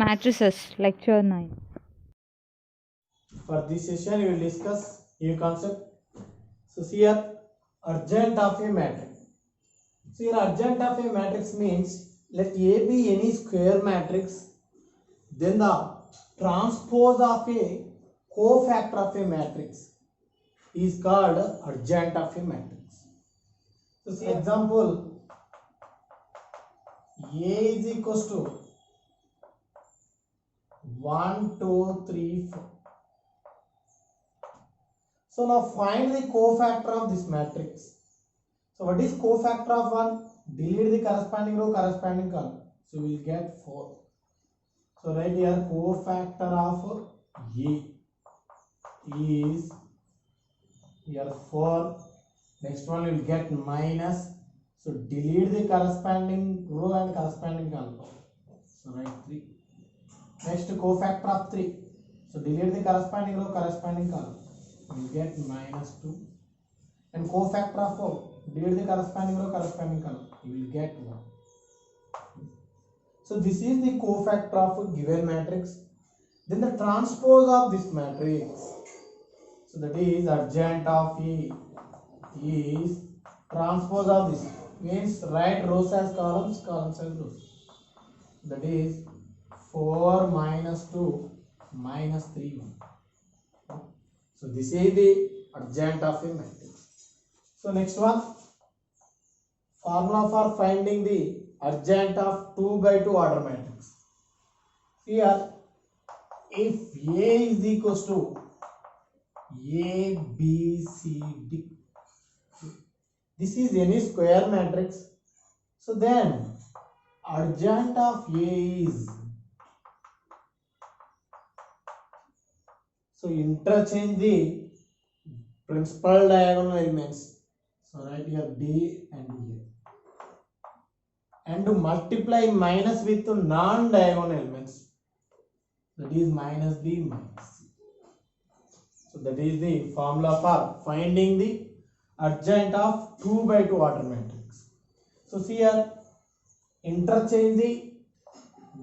Matrices, Lecture 9. For this session, we will discuss new concept. So here, adjoint of a matrix. So here, adjoint of a matrix means let A be any square matrix, then the transpose of a cofactor of a matrix is called adjoint of a matrix. So say example, A is equals to 1, 2, 3, 4. So now find the cofactor of this matrix. So what is cofactor of 1? Delete the corresponding row, corresponding column. So we will get 4. So right here cofactor of A is here 4. Next one we will get minus. So delete the corresponding row and corresponding column. So write 3. Next cofactor of 3. So delete the corresponding row, corresponding column. We will get minus 2. And cofactor of 4. Delete the corresponding row, corresponding column. You will get 1. So this is the cofactor of a given matrix. Then the transpose of this matrix. So that is adjoint of A is transpose of this. Means write rows as columns, columns as rows. That is 4 minus 2 minus 3 1. So this is the adjoint of a matrix. So next one, formula for finding the adjoint of 2 by 2 order matrix. Here, if A is equals to A, B, C, D, this is any square matrix. So then, adjoint of A is, so interchange the principal diagonal elements. So right here D and A. And to multiply minus with non-diagonal elements, that is minus B minus C. So that is the formula for finding the adjoint of 2 by 2 order matrix. So see here, interchange the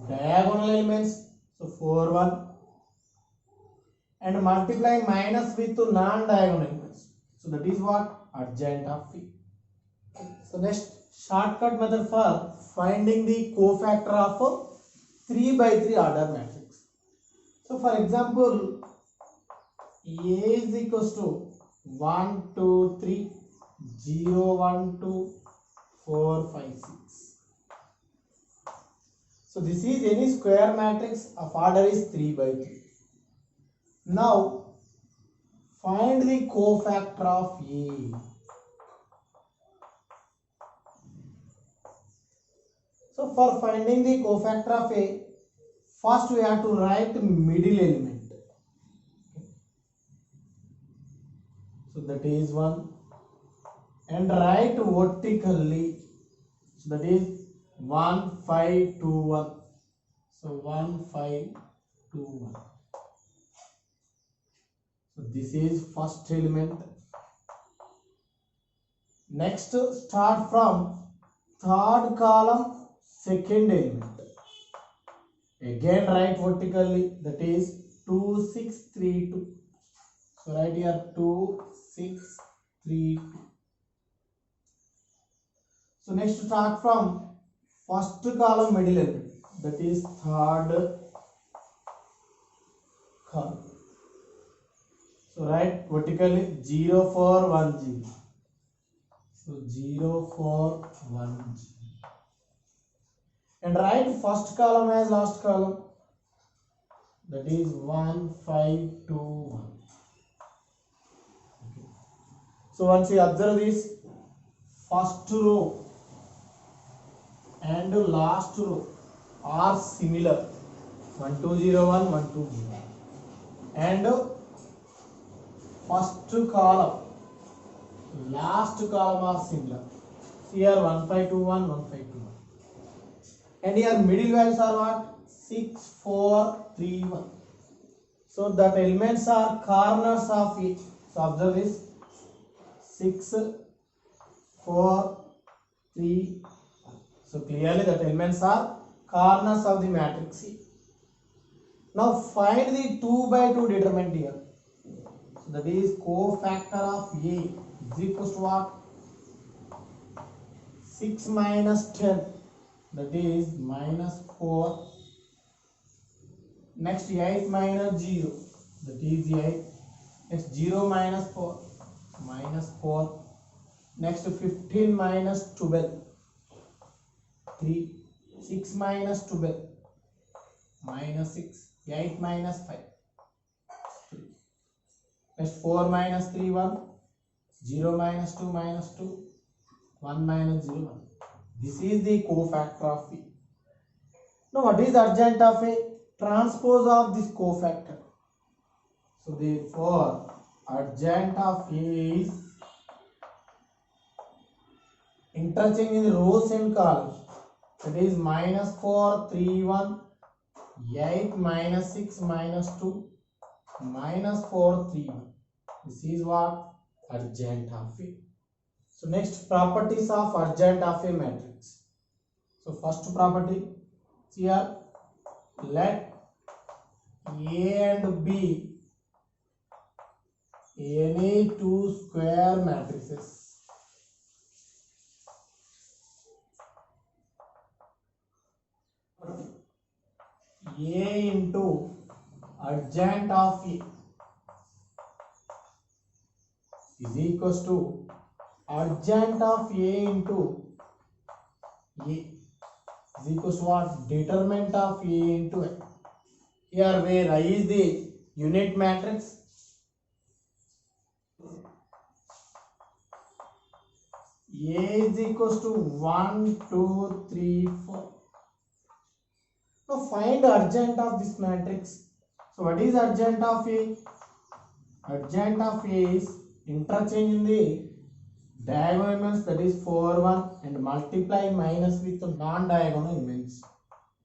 diagonal elements, so 4 1, and multiply minus with non-diagonal elements. So that is what adjoint of P. So next, shortcut method for finding the cofactor of a 3 by 3 order matrix. So for example, A is equals to 1, 2, 3, 0, 1, 2, 4, 5, 6. So this is any square matrix of order is 3 by 3. Now find the cofactor of A. So for finding the cofactor of A, first we have to write middle element. So that is 1. And write vertically. So that is 1, 5, 2, 1. So 1, 5, 2, 1. So this is first element. Next, start from third column, second element. Again write vertically, that is 2, 6, 3, 2. So write here 2, 6, 3, 2. So next start from first column middle element, that is third column. So write vertically 0, 4, 1, 0. So 0, 4, 1, 0. And write first column as last column, that is 1, 5, 2, 1. Okay. So once you observe this, first row and last row are similar, 1, 2, 0, 1, 1, 2, 0. And first column, last column are similar. So here 1, 5, 2, 1, 1, 5, 2, 1. And here middle values are what? 6, 4, 3, 1. So that elements are corners of each. So observe this, 6, 4, 3, 1. So clearly that elements are corners of the matrix C. Now find the 2 by 2 determinant here. So that is cofactor of A is equals to what? 6 minus 10, that is minus 4. Next 8 minus 0, that is 8. Next 0 minus 4, minus 4. Next 15 minus 12, 3. 6 minus 12, minus 6. 8 minus 5, 3. Next 4 minus 3, 1. 0 minus 2, minus 2. 1 minus 0, 1. This is the cofactor of A. Now what is the adjoint of A? Transpose of this cofactor. So therefore adjoint of A is interchanging the rows and columns. That is minus 4, 3, 1, 8 minus 6 minus 2, minus 4, 3, 1. This is what? Adjoint of A. So next, properties of adjoint of a matrix. So first property, here let A and B any two square matrices. A into adjoint of A is equals to adjoint of A into A is equals to what? Determinant of A into A. Here where I is the unit matrix, A is equals to 1, 2, 3, 4. Now find adjoint of this matrix. So what is adjoint of A? Adjoint of A is interchange in the diagonal elements, that is 4, 1, and multiply minus with the non-diagonal elements,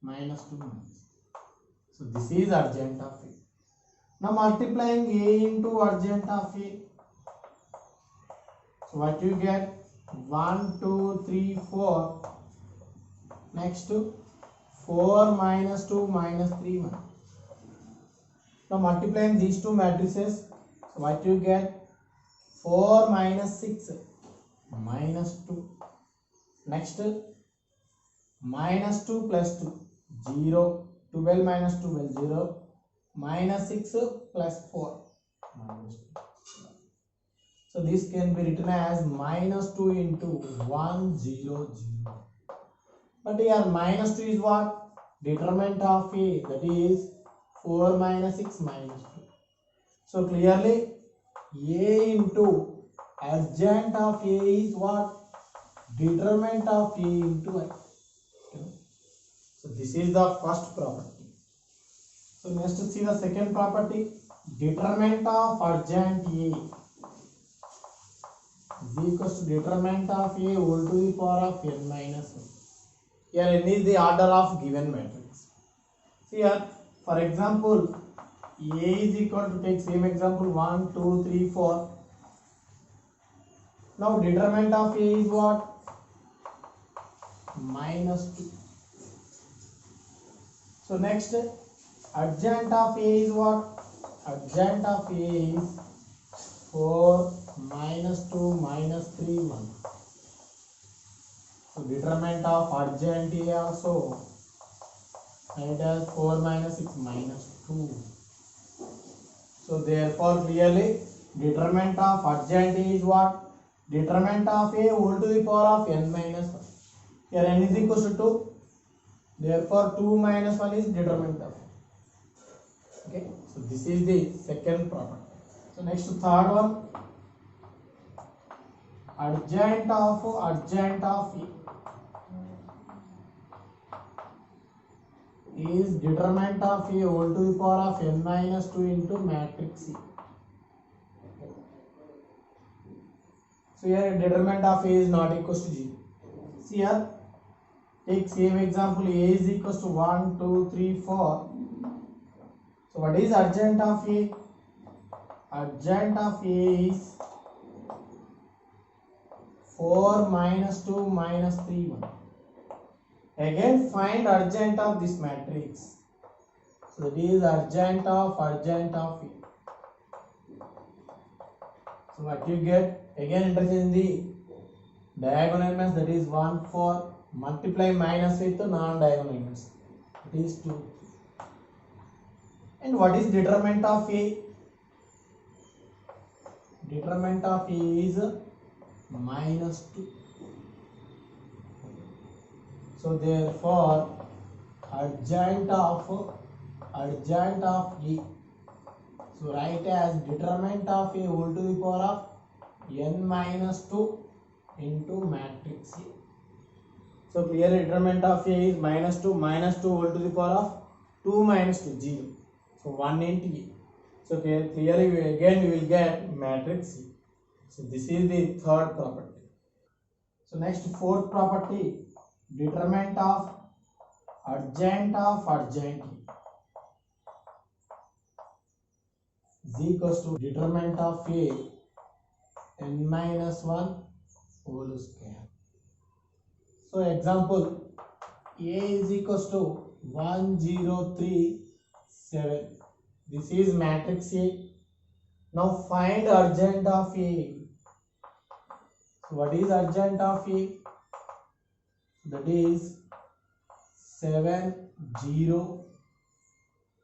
minus 2 minus. So this is adjoint of A. Now multiplying A into adjoint of A. So what you get? 1, 2, 3, 4. Next 4 minus 2 minus 3, 1. Now multiplying these two matrices. So what you get? 4 minus 6 minus 2. Next minus 2 plus 2, 0. 12 minus 12, 0. Minus 6 plus 4, minus 2. So this can be written as minus 2 into 1, 0, 0. But here minus 2 is what? Determinant of A, that is 4 minus 6 minus 2. So clearly A into adjoint of A is what? Determinant of A into A. Okay. So this is the first property. So next see the second property. Determinant of adjoint A is equals to determinant of A whole to the power of n minus 1. Here n is the order of given matrix. See here, for example, A is equal to, take same example, 1, 2, 3, 4. Now determinant of A is what? Minus 2. So next, adjoint of A is what? Adjoint of A is 4 minus 2 minus 3, 1. So determinant of adjoint A also, it has 4 minus 6 minus 2. So therefore clearly determinant of adjoint A is what? Determinant of A whole to the power of n minus 1. Here n is equals to 2. Therefore 2 minus 1 is determinant of A. Okay. So this is the second property. So next third one. Adjoint of A is determinant of A whole to the power of n minus 2 into matrix C. So here determinant of A is not equals to 0. See here, take same example, A is equals to 1, 2, 3, 4. So what is adjoint of A? Adjoint of A is 4 minus 2 minus 3, 1. Again find adjoint of this matrix. So that is adjoint of A. So what you get? Again interchange the diagonal elements, that is 1 4, multiply minus with non-diagonal elements, that is 2. And what is determinant of A? Determinant of A is minus 2. So therefore adjoint of A. So write as determinant of A whole to the power of n minus 2 into matrix A. So clearly determinant of A is minus 2 whole to the power of 2 minus 2, 0. So 1 into A. So clearly we will get matrix C. So this is the third property. So next, fourth property, determinant of adjoint is equals to determinant of A n minus 1 whole square. So example, A is equals to 1 0 3 7. This is matrix A. Now find adjoint of A. So what is adjoint of A? That is 7 0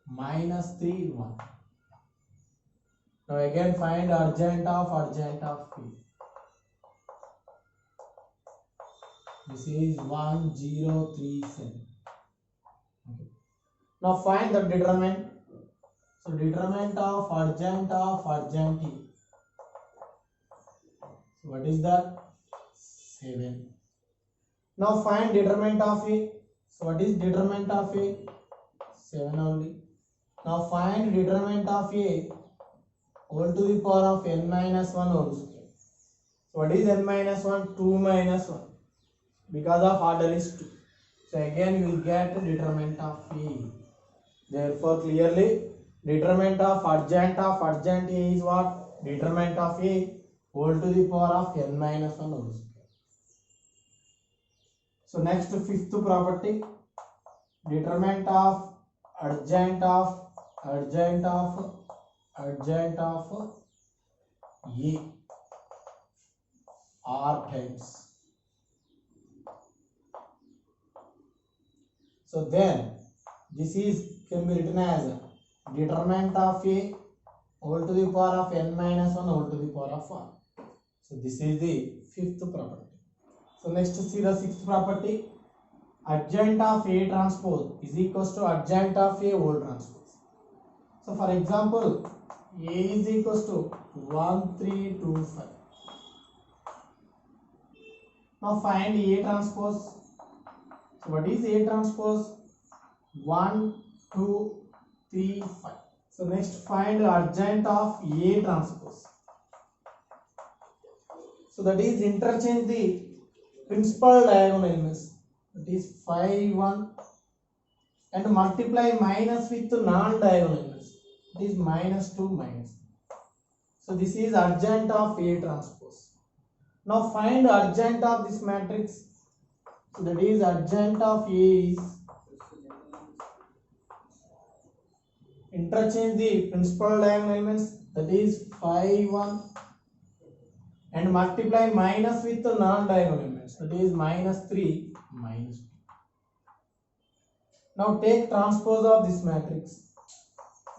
minus 3 1. Now again find adjoint of A. This is 1 0 3 7. Okay. Now find the determinant. So determinant of adjoint A. So what is that? 7. Now find determinant of A. So what is determinant of A? 7 only. Now find determinant of A whole to the power of n minus 1 whole square. So what is n minus 1? 2 minus 1. Because of order is 2. So again you will get determinant of A. Therefore clearly determinant of adjoint A is what? Determinant of A whole to the power of n minus 1 whole square. So next, fifth property, determinant of adjoint of A r times. So then this is can be written as determinant of A whole to the power of n minus 1 whole to the power of 1. So this is the fifth property. So next, see the sixth property, adjoint of A transpose is equals to adjoint of A whole transpose. So for example, A is equals to 1 3 2 5. Now find A transpose. So what is A transpose? 1 2 3 5. So next find adjoint of A transpose. So that is interchange the principal diagonal elements, that is 5 1, and multiply minus with non-diagonal elements, that is minus 2 minus. So this is adjoint of A transpose. Now find adjoint of this matrix. So that is adjoint of A is interchange the principal diagonal elements, that is 5 1, and multiply minus with the non-diagonal elements, that is minus 3 minus 2. Now take transpose of this matrix,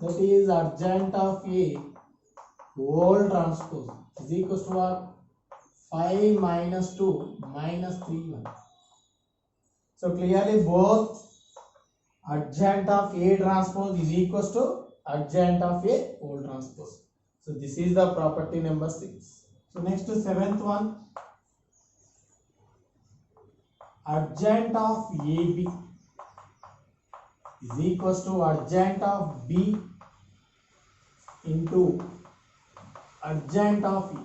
that is adjoint of A whole transpose is equals to what? 5 minus 2 minus 3 1. So clearly both adjoint of A transpose is equals to adjoint of A whole transpose. So this is the property number 6. So next, seventh one, adjoint of AB is equals to adjoint of B into adjoint of E.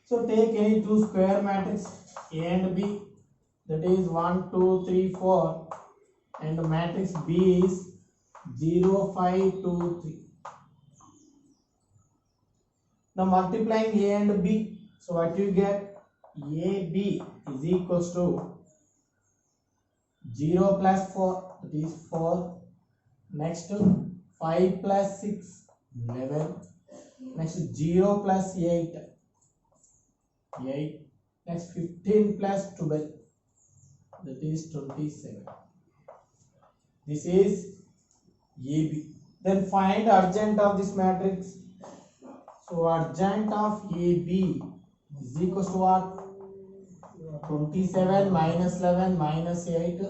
So take any two square matrix A and B, that is 1 2 3 4, and matrix B is 0 5 2 3. Now multiplying A and B, so what you get? AB is equals to 0 plus 4, that is 4. Next 5 plus 6, 11. Next 0 plus 8, 8. Next 15 plus 12, that is 27. This is AB. Then find adjoint of this matrix. So adjoint of AB is equals to what? 27 minus 11 minus 8,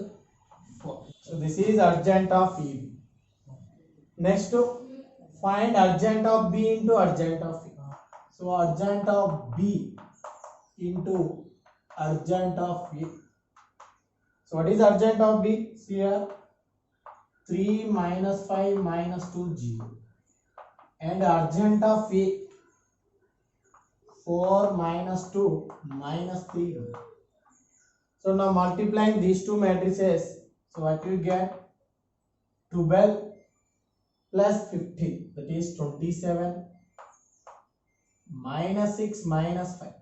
4. So this is adjoint of AB. Next, find adjoint of B into adjoint of A. So adjoint of B into adjoint of A. So what is adjoint of B? See here, 3 minus 5 minus 2, 0. And adjoint of A, 4 minus 2 minus 3. So now multiplying these two matrices, so what you get? 12 plus 15, that is 27, minus 6 minus 5,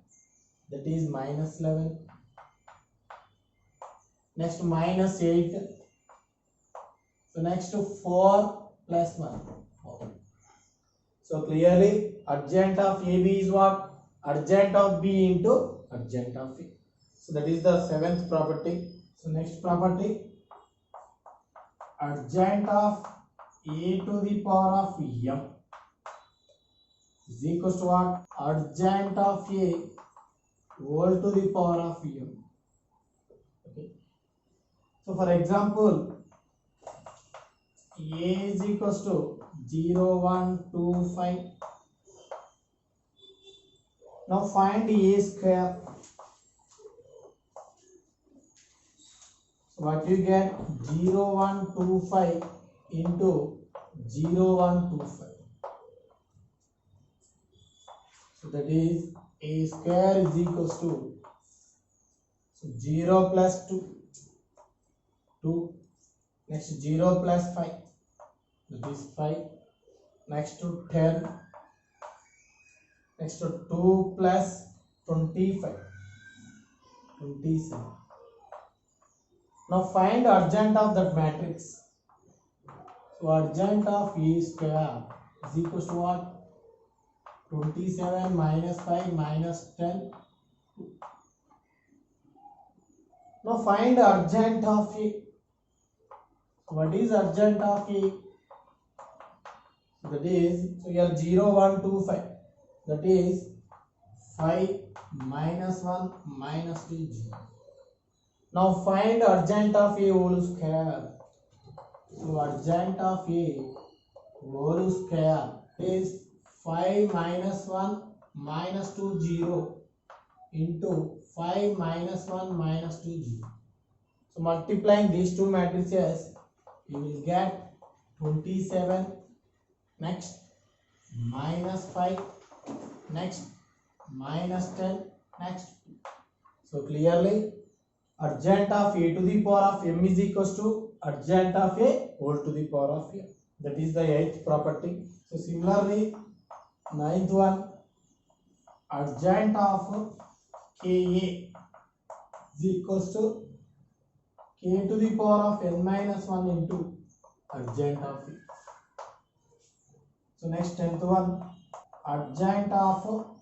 that is minus 11. Next minus 8. So next 4 plus 1, 4. So clearly adjoint of AB is what? Adjoint of B into adjoint of A. So that is the seventh property. So next property, adjoint of A to the power of M is equals to what? Adjoint of A whole to the power of M. Okay. So for example, A is equals to 0, 1, 2, 5. Now find A square. So what you get? 0, 1, 2, 5 into 0, 1, 2, 5. So that is A square is equals to, so 0 plus 2, 2. Next 0 plus 5, that is 5. Next to 10. Next to 2 plus 25, 27. Now find adjoint of that matrix. So adjoint of A square is equals to what? 27 minus 5 minus 10. Now find adjoint of A. What is adjoint of A? That is, so here 0, 1, 2, 5. That is 5 minus 1 minus 2, 0. Now find adjoint of A whole square. So adjoint of A whole square is 5 minus 1 minus 2, 0 into 5 minus 1 minus 2, 0. So multiplying these two matrices, you will get 27. Next minus 5. Next minus 10. Next. So clearly adjoint of A to the power of M is equals to adjoint of A whole to the power of M. That is the 8th property. So similarly, 9th one, adjoint of KA is equals to K to the power of N minus 1 into adjoint of A. So next 10th one, adjoint of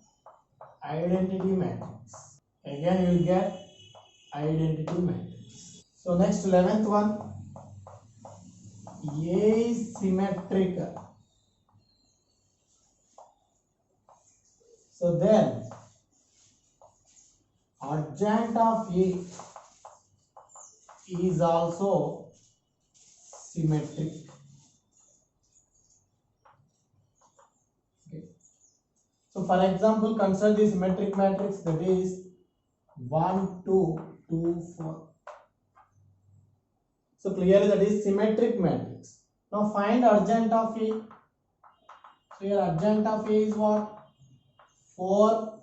identity matrix. Again you will get identity matrix. So next 11th one, A is symmetric. So then adjoint of A is also symmetric. Okay. So for example, consider the symmetric matrix, that is 1, 2, 2, 4. So clearly that is symmetric matrix. Now find adjoint of A. So here adjoint of A is what? 4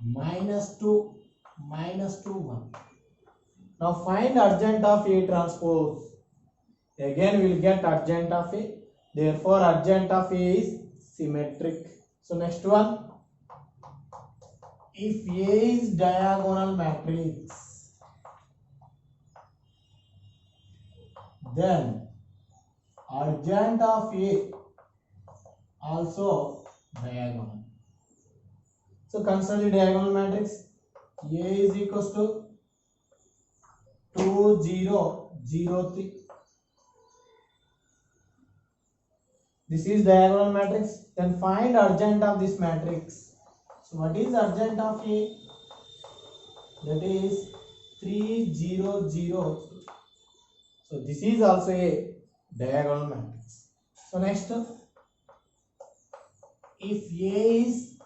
minus 2 minus 2, 1. Now find adjoint of A transpose. Again we will get adjoint of A. Therefore adjoint of A is symmetric. So next one, if A is diagonal matrix, then adjoint of A also diagonal. So consider the diagonal matrix. A is equals to 2 0 0 3. This is diagonal matrix. Then find adjoint of this matrix. So what is adjoint of A? That is 3 0 0. So this is also a diagonal matrix. So next, if A is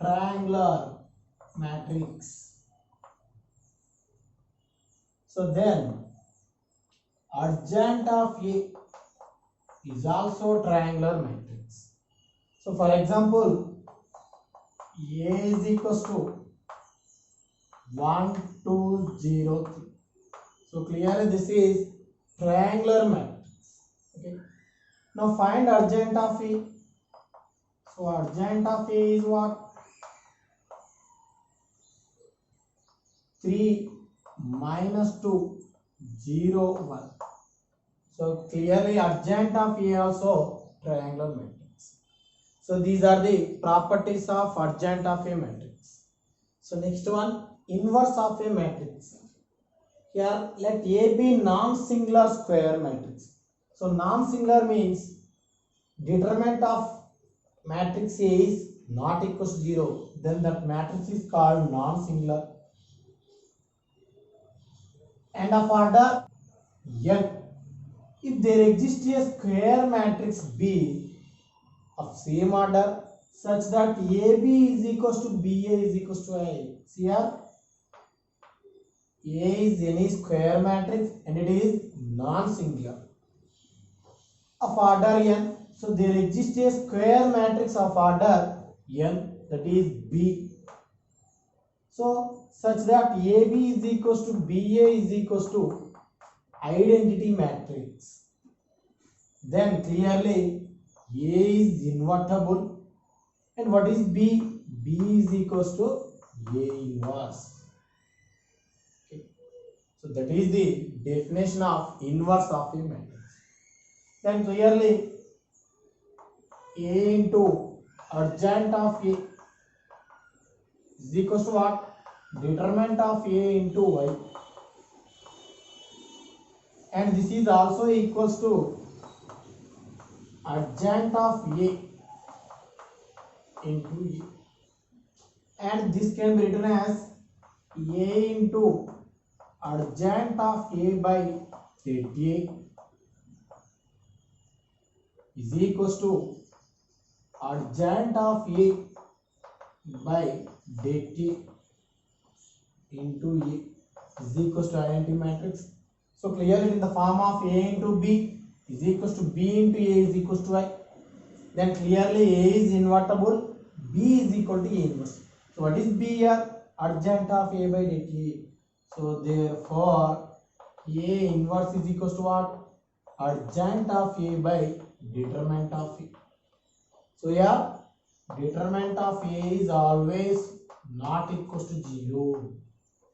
triangular matrix, so then adjoint of A is also triangular matrix. So for example, A is equals to 1 2 0 3. So clearly this is triangular matrix. Okay. Now find adjoint of A. So adjoint of A is what? 3 minus 2 0 1. So clearly adjoint of A also triangular matrix. So these are the properties of adjoint of a matrix. So next one, inverse of a matrix. Here let A be non-singular square matrix. So non-singular means determinant of matrix A is not equal to 0. Then that matrix is called non-singular. And of order n. If there exists a square matrix B of same order such that AB is equals to BA is equals to A. See here, A is any square matrix and it is non-singular of order n. So there exists a square matrix of order n, that is B. So such that AB is equals to BA is equals to identity matrix. Then clearly A is invertible. And what is B? B is equals to A inverse. Okay. So that is the definition of inverse of a matrix. Then clearly A into adjoint of A is equals to what? Determinant of A into Y. And this is also equals to adjoint of A into A. And this can be written as A into adjoint of A by det A is equals to adjoint of A by det A into A is equals to identity matrix. So clearly in the form of A into B is equals to B into A is equals to I. Then clearly A is invertible, B is equal to A inverse. So what is B here? Adjoint of A by det A. So therefore A inverse is equals to what? Adjoint of A by determinant of A. So here determinant of A is always not equals to 0.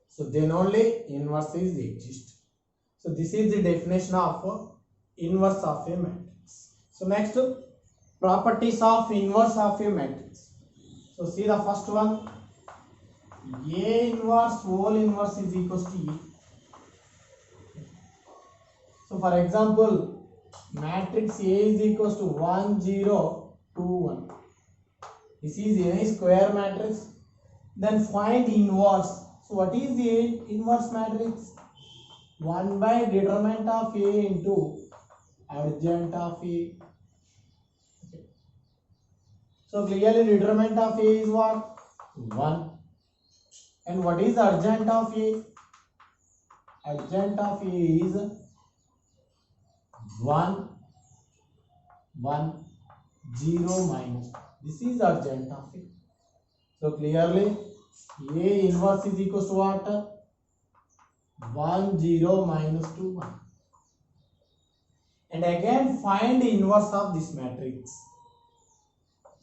So then only inverse is exist. So this is the definition of inverse of a matrix. So next, properties of inverse of a matrix. So see the first one, A inverse whole inverse is equals to E. So for example, matrix A is equals to 1 0 2 1. This is any square matrix. Then find inverse. So what is the inverse matrix? 1 by determinant of A into adjoint of A. Okay. So clearly determinant of A is what? 1. And what is adjoint of A? Adjoint of A is 1 1 0 minus. This is adjoint of A. So clearly A inverse is equals to what? 1 0 minus 2 1. And again find inverse of this matrix.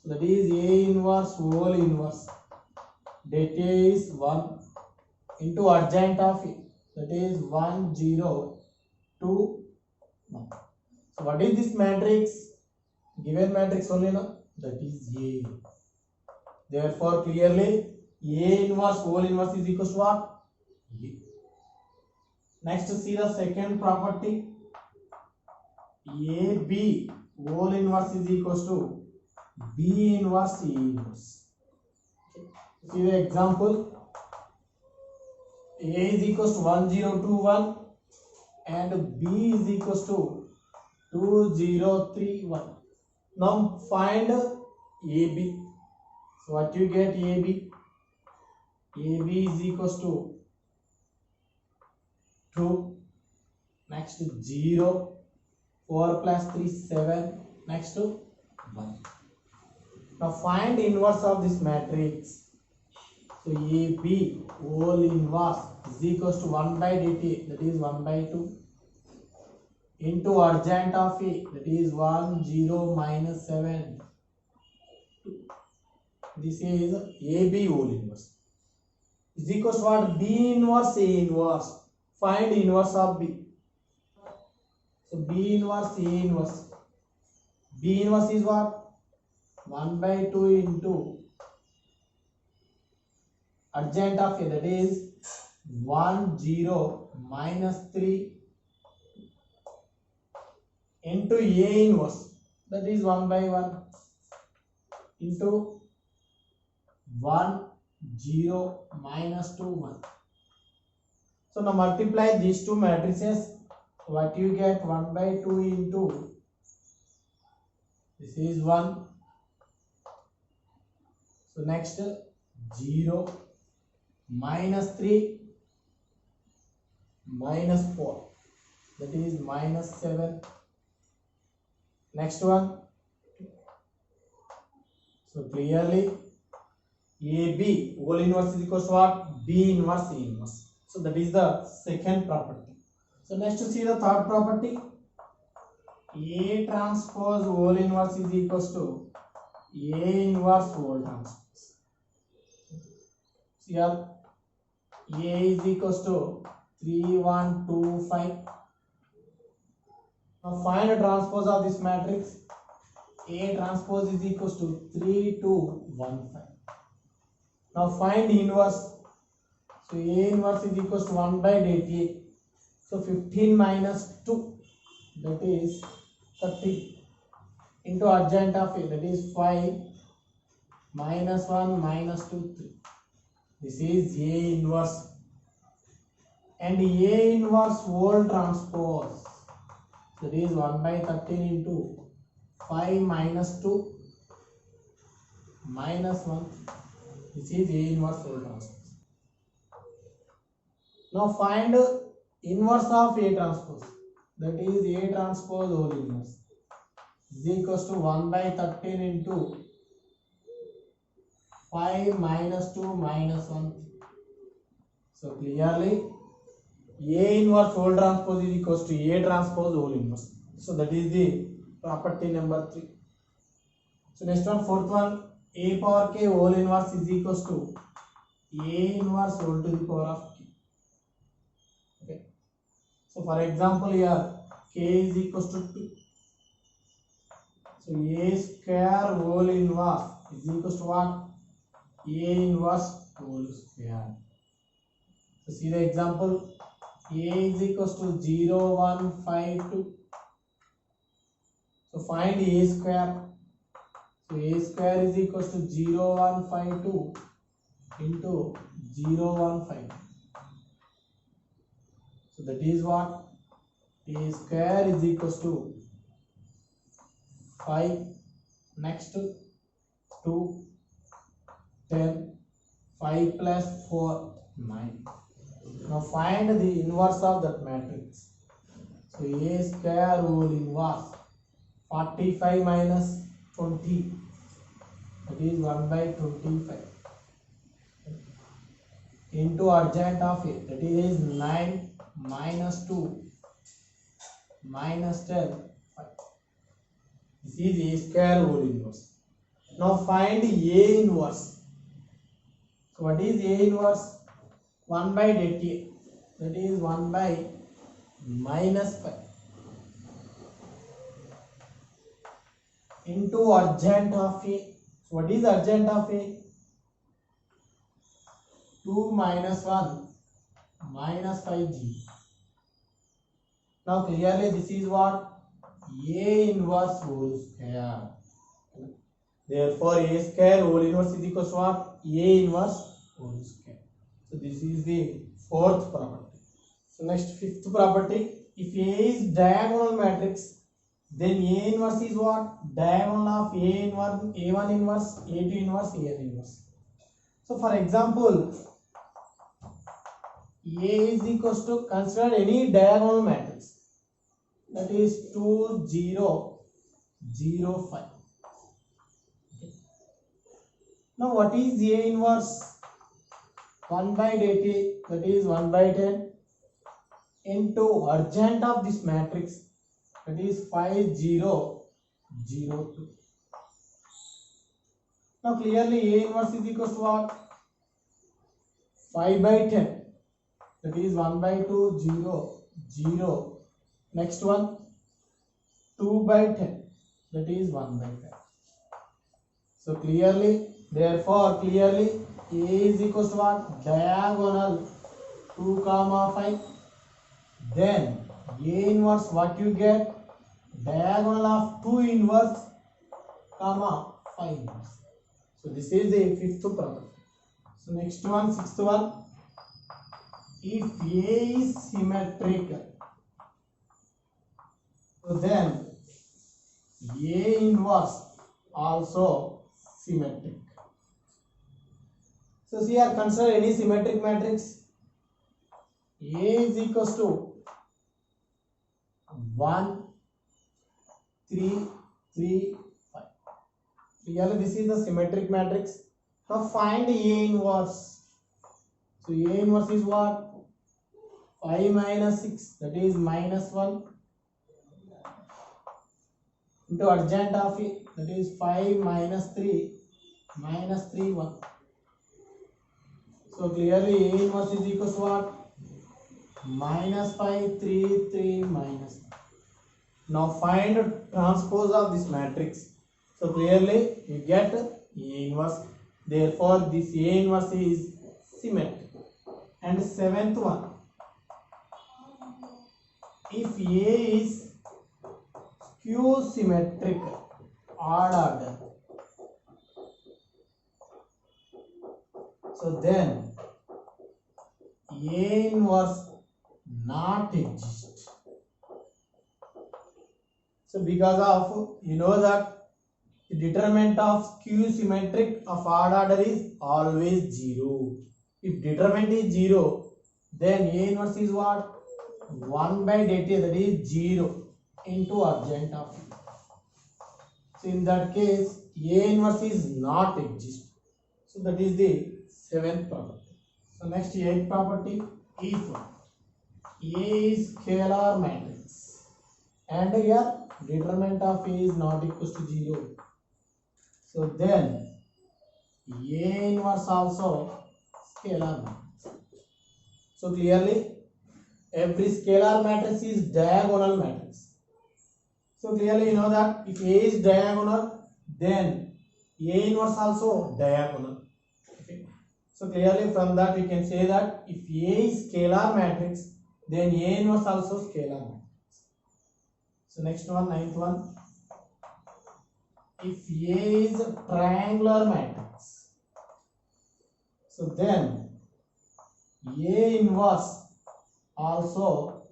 So that is A inverse whole inverse. Det A is 1 into adjoint of A. That is 1 0 2 Now, so what is this matrix? Given matrix only, no? That is A. Therefore, clearly A inverse whole inverse is equals to what? A. Next, see the second property. AB whole inverse is equals to B inverse A inverse. See the example. A is equals to 1021 and B is equals to 2031. Now find AB. So what you get AB? AB is equals to 2. Next 0. 4 plus 3 7. Next to 1. Now find inverse of this matrix. So AB whole inverse is equals to 1 by dt, that is 1 by 2, into adjoint of A, that is 1 0 minus 7. This is AB whole inverse is equals to what? B inverse A inverse. Find inverse of B. So B inverse A inverse. B inverse is what? 1 by 2 into adjoint of A, that is 1 0 minus 3 into A inverse, that is 1 by 1 into 1 0 minus 2 1. So now multiply these two matrices. What you get? 1 by 2 into this is 1. So next 0 minus 3 minus 4, that is minus 7. Next one. So clearly AB whole inverse is equals to what? B inverse A inverse. So that is the second property. So next to see the third property. A transpose whole inverse is equals to A inverse whole transpose. See here, A is equals to 3 1 2 5. Now find a transpose of this matrix. A transpose is equals to 3 2 1 5. Now find inverse. So A inverse is equals to 1 by dt. So 15 minus 2, that is 30, into adjoint of A, that is 5 minus 1 minus 2 3. This is A inverse. And A inverse whole transpose, that is 1 by 13 into 5 minus 2 minus 1. This is A inverse whole transpose. Now find inverse of A transpose, that is A transpose whole inverse is equals to 1 by 13 into 5 minus 2 minus 1. So clearly A inverse whole transpose is equals to A transpose whole inverse. So that is the property number 3. So next one, fourth one, A power k whole inverse is equals to A inverse whole to the power of k. Okay. So for example here, k is equals to 2. So A square whole inverse is equals to what? A inverse whole square. So see the example. A is equals to 0 1 5 2. So find A square. So A square is equals to 0 1 5 2 into 0 1 5. So that is what? A square is equals to 5. Next 2 10. 5 plus 4 9. Now find the inverse of that matrix. So A square whole inverse 45 minus 20, that is 1 by 25, into adjoint of A, that is 9 minus 2 minus 10 5. This is A square whole inverse. Now find A inverse. So what is A inverse? 1 by dt, that is 1 by minus 5. into adjoint of A. So what is adjoint of A? 2 minus 1 minus 5G. Now clearly this is what? A inverse whole square. Therefore A square whole inverse is equal to what? A inverse whole square. So this is the fourth property. So next, fifth property. If A is diagonal matrix, then A inverse is what? Diagonal of A inverse, A1 inverse, A2 inverse, An inverse. So for example, A is equals to, consider any diagonal matrix, that is 2 0 0 5. Now what is A inverse? 1 by dt, that is 1 by 10, into adjoint of this matrix, that is 5 0 0 2. Now clearly A inverse is equal to what? 5 by 10, that is 1 by 2 0 0. Next one, 2 by 10, that is 1 by 10. So clearly, therefore clearly A is equal to what? Diagonal 2 comma 5. Then A inverse, what you get? Diagonal of 2 inverse comma 5 inverse. So this is the fifth property. So next one, sixth one. If A is symmetric, so then A inverse also symmetric. So here consider any symmetric matrix. A is equals to 1 3 3 5. Here this is the symmetric matrix. Now find A inverse. So A inverse is what? 5 minus 6, that is minus 1, into adjoint of it, that is 5 minus 3 1. So clearly A inverse is equal to what? Minus 5 3 3 minus 1. Now find transpose of this matrix. So clearly you get A inverse. Therefore this A inverse is symmetric. And seventh one, if A is skew symmetric odd order, so then A inverse not exist. So because of, you know that the determinant of skew symmetric of odd order is always 0. If determinant is 0, then A inverse is what? 1 by dt, that is 0 into adjoint of it. So in that case, A inverse is not exist. So that is the seventh property. So next, eighth property. If A is scalar matrix and here determinant of A is not equal to 0, so then A inverse also scalar matrix. So clearly every scalar matrix is diagonal matrix. So clearly you know that if A is diagonal, then A inverse also diagonal. Okay. So clearly from that we can say that if A is scalar matrix, then A inverse also scalar matrix. So next one, ninth one. If A is a triangular matrix, so then A inverse also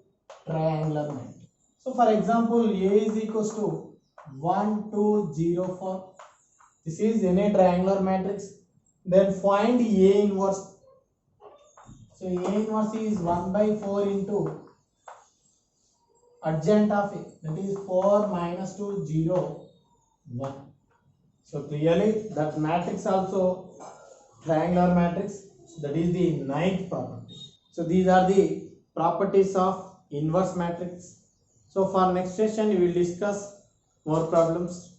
triangular matrix. So for example, A is equals to 1 2 0 4. This is any triangular matrix. Then find A inverse. So A inverse is 1 by 4 into adjoint of it, that is 4 minus 2 0 1. So clearly that matrix also triangular matrix. So that is the ninth property. So these are the properties of inverse matrix. So for next session we will discuss more problems.